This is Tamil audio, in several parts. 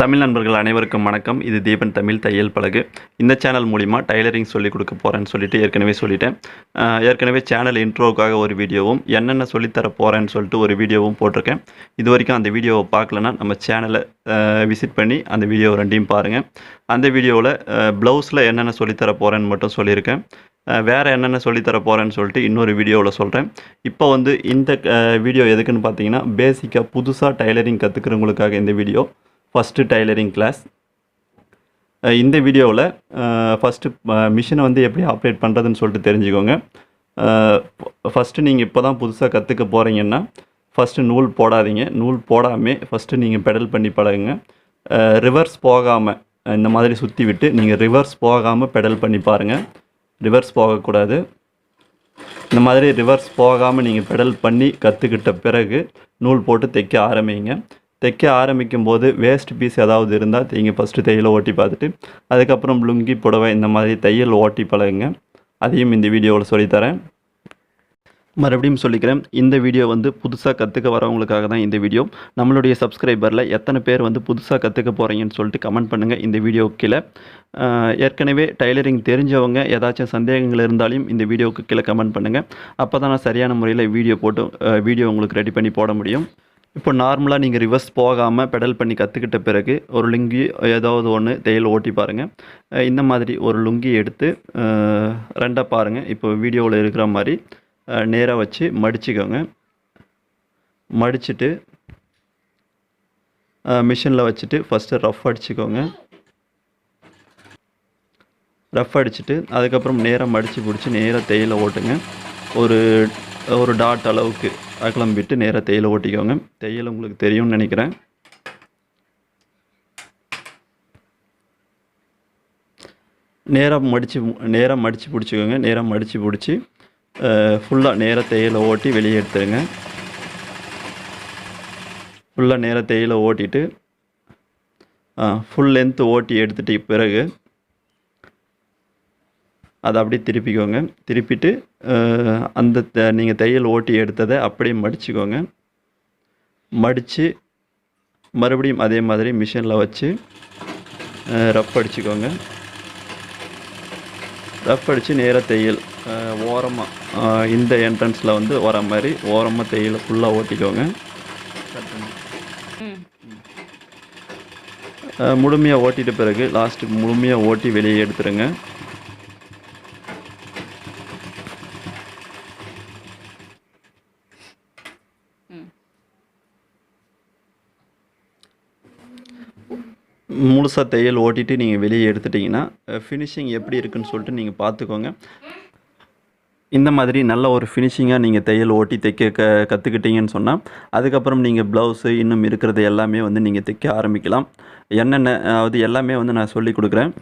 தமிழ் நண்பர்கள் அனைவருக்கும் வணக்கம். இது தீபன் தமிழ் தையல் பழகு. இந்த சேனல் மூலிமா டைலரிங் சொல்லிக் கொடுக்க போகிறேன்னு சொல்லிட்டு ஏற்கனவே சொல்லிட்டேன். ஏற்கனவே சேனல் இன்ட்ரோவுக்காக ஒரு வீடியோவும் என்னென்ன சொல்லித்தர போகிறேன்னு சொல்லிட்டு ஒரு வீடியோவும் போட்டிருக்கேன். இது வரைக்கும் அந்த வீடியோவை பார்க்கலன்னா நம்ம சேனலை விசிட் பண்ணி அந்த வீடியோ ரெண்டையும் பாருங்கள். அந்த வீடியோவில் ப்ளவுஸில் என்னென்ன சொல்லித்தர போகிறேன்னு மட்டும் சொல்லியிருக்கேன். வேறு என்னென்ன சொல்லித்தர போகிறேன்னு சொல்லிட்டு இன்னொரு வீடியோவில் சொல்கிறேன். இப்போ இந்த வீடியோ எதுக்குன்னு பார்த்தீங்கன்னா, பேசிக்காக புதுசாக டைலரிங் கற்றுக்கிறவங்களுக்காக இந்த வீடியோ. First tailoring class. இந்த வீடியோவில் ஃபஸ்ட்டு மிஷினை எப்படி ஆப்ரேட் பண்ணுறதுன்னு சொல்லிட்டு தெரிஞ்சுக்கோங்க. ஃபஸ்ட்டு நீங்கள் இப்போ தான் புதுசாக கற்றுக்க போகிறீங்கன்னா ஃபஸ்ட்டு நூல் போடாதீங்க. நூல் போடாமல் ஃபஸ்ட்டு நீங்கள் பெடல் பண்ணி பழகுங்க. ரிவர்ஸ் போகாமல் இந்த மாதிரி சுற்றி விட்டு நீங்கள் ரிவர்ஸ் போகாமல் பெடல் பண்ணி பாருங்கள். ரிவர்ஸ் போகக்கூடாது. இந்த மாதிரி ரிவர்ஸ் போகாமல் நீங்கள் பெடல் பண்ணி கற்றுக்கிட்ட பிறகு நூல் போட்டு தைக்க ஆரம்பிங்க. தைக்க ஆரம்பிக்கும் போது வேஸ்ட் பீஸ் ஏதாவது இருந்தால் நீங்கள் ஃபஸ்ட்டு தையலை ஓட்டி பார்த்துட்டு அதுக்கப்புறம் லுங்கி புடவை இந்த மாதிரி தையல் ஓட்டி பழகுங்க. அதையும் இந்த வீடியோவில் சொல்லித்தரேன். மறுபடியும் சொல்லிக்கிறேன், இந்த வீடியோ புதுசாக கற்றுக்க வரவங்களுக்காக தான் இந்த வீடியோ. நம்மளுடைய சப்ஸ்கிரைபரில் எத்தனை பேர் புதுசாக கற்றுக்க போகிறீங்கன்னு சொல்லிட்டு கமெண்ட் பண்ணுங்கள் இந்த வீடியோ கீழே. ஏற்கனவே டைலரிங் தெரிஞ்சவங்க ஏதாச்சும் சந்தேகங்கள் இருந்தாலும் இந்த வீடியோவுக்கு கீழே கமெண்ட் பண்ணுங்கள். அப்போ தான் நான் சரியான முறையில் வீடியோ உங்களுக்கு ரெடி பண்ணி போட முடியும். இப்போ நார்மலாக நீங்கள் ரிவர்ஸ் போகாமல் பெடல் பண்ணி கற்றுக்கிட்ட பிறகு ஒரு லுங்கி ஏதாவது ஒன்று தையல் ஓட்டி பாருங்கள். இந்த மாதிரி ஒரு லுங்கி எடுத்து ரெண்டாக பாருங்கள். இப்போ வீடியோவில் இருக்கிற மாதிரி நேராக வச்சு மடிச்சுக்கோங்க. மடிச்சுட்டு மிஷினில் வச்சுட்டு ஃபஸ்ட்டு ரஃப் அடிச்சுக்கோங்க. ரஃப் அடிச்சுட்டு அதுக்கப்புறம் நேராக மடித்து பிடிச்சி நேராக தையலை ஓட்டுங்க. ஒரு டாட் அளவுக்கு அகலம் விட்டு நேராக தையலை ஓட்டிக்கோங்க. தையல் உங்களுக்கு தெரியும்னு நினைக்கிறேன். நேராக மடித்து பிடிச்சிக்கோங்க. நேராக மடித்து பிடிச்சி ஃபுல்லாக நேராக தையலை ஓட்டி வெளியே எடுத்துருங்க. ஃபுல்லாக நேராக தையலை ஓட்டிட்டு ஃபுல் லென்த்து ஓட்டி எடுத்துட்டு பிறகு அதை அப்படியே திருப்பிக்கோங்க. திருப்பிட்டு நீங்கள் தையல் ஓட்டி எடுத்ததை அப்படியே மடிச்சுக்கோங்க. மடித்து மறுபடியும் அதே மாதிரி மிஷினில் வச்சு ரஃப் அடிச்சுக்கோங்க. ரஃப் அடித்து நேராக தையல் ஓரமாக இந்த என்ட்ரன்ஸில் வர மாதிரி ஓரமாக தையலை ஃபுல்லாக ஓட்டிக்கோங்க. முழுமையாக ஓட்டிட்ட பிறகு லாஸ்ட்டு முழுமையாக ஓட்டி வெளியே எடுத்துருங்க. முழுசாக தையல் ஓட்டிட்டு நீங்கள் வெளியே எடுத்துட்டிங்கன்னா ஃபினிஷிங் எப்படி இருக்குன்னு சொல்லிட்டு நீங்கள் பார்த்துக்கோங்க. இந்த மாதிரி நல்ல ஒரு ஃபினிஷிங்காக நீங்கள் தையல் ஓட்டி தைக்க கற்றுக்கிட்டீங்கன்னு சொன்னால் அதுக்கப்புறம் நீங்கள் ப்ளவுஸு இன்னும் இருக்கிறது எல்லாமே நீங்கள் தைக்க ஆரம்பிக்கலாம். என்னென்ன எல்லாமே நான் சொல்லி கொடுக்குறேன்.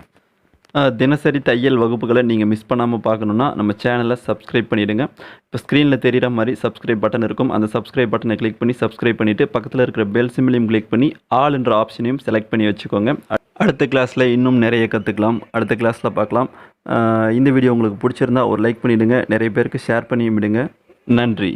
தினசரி தையல் வகுப்புகளை நீங்கள் மிஸ் பண்ணாமல் பார்க்கணுன்னா நம்ம சேனலை சப்ஸ்கிரைப் பண்ணிவிடுங்க. இப்போ ஸ்க்ரீனில் தெரிகிற மாதிரி சப்ஸ்கிரைப் பட்டன் இருக்கும். அந்த சப்ஸ்கிரைப் பட்டனை கிளிக் பண்ணி சப்ஸ்கிரைப் பண்ணிவிட்டு பக்கத்தில் இருக்கிற பெல் சிம்பிளையும் கிளிக் பண்ணி ஆல் என்ற ஆப்ஷனையும் செலக்ட் பண்ணி வச்சுக்கோங்க. அடுத்த கிளாஸில் இன்னும் நிறைய கற்றுக்கலாம். அடுத்த கிளாஸில் பார்க்கலாம். இந்த வீடியோ உங்களுக்கு பிடிச்சிருந்தா ஒரு லைக் பண்ணிவிடுங்க. நிறைய பேருக்கு ஷேர் பண்ணி விடுங்க. நன்றி.